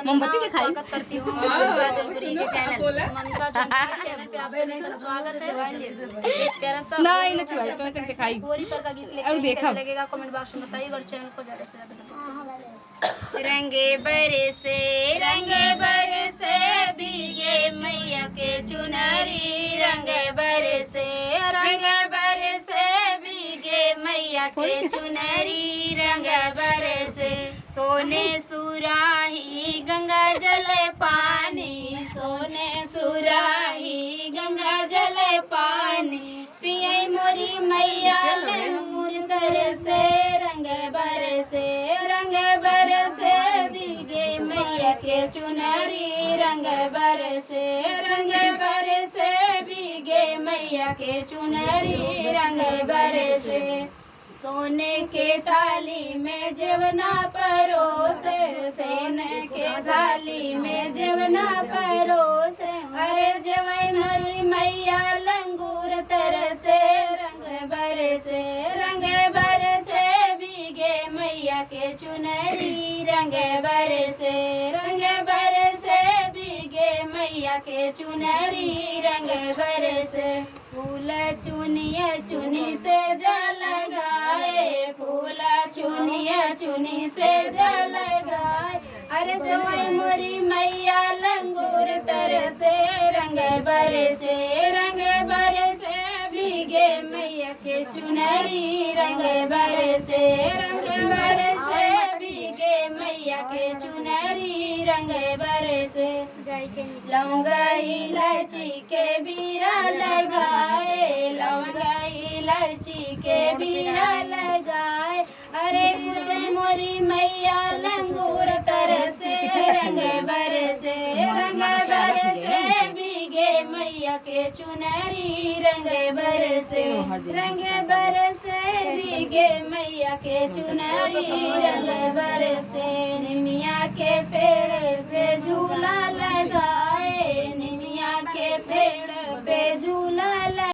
मोमबत्ती दिखाई। स्वागत करती हूँ ममता जौनपुरी के चैनल ममता जौनपुरी चैनल पे आप सभी का स्वागत है। एक प्यारा सा नहीं नहीं छुआई तो मैं दिखाई गोरी पर का गीत और लेके देखा। कैसा लगेगा कमेंट बॉक्स में बताइए और चैनल को ज्यादा से ज्यादा सब्सक्राइब। रंगे बरसे भीगे मैया के चुनरी रंगे बरसे भीगे मैया के चुनरी रंग बरसे सोने सुराही गंगा जल पानी सोने सुराही गंगा जल पानी पिए मोरी मैया लहूर तरसे रंग बरसे भीगे मैया के चुनरी रंग बरसे भीगे मैया के चुनरी रंग बरसे सोने के थाली में जवना परोसे सोने के थाली में जवना परोसे अरे जवई मरी मैया लंगूर तरसे रंग बरसे भीगे मैया के चुनरी रंग बरसे भीगे मैया के चुनरी रंग बरसे फूल चुनिया चुनी से जल गाए फूल चुनी से जल गाए अरे समय मोरी मैया लंगूर तरसे रंग बरसे भीगे मैया के चुनरी रंग बरसे भीगे मैया के चुनरी रंग बरसे लौंगा इलायची के बीरा लगाए लौंगा इलायची के बीरा लगाए अरे पूछे मोरी मैया लंगूर तरसे रंग बरसे भीगे मैया के चुनरी रंग बरसे भीगे मैया के चुनरी रंग बरसे निमिया के पेड़ पे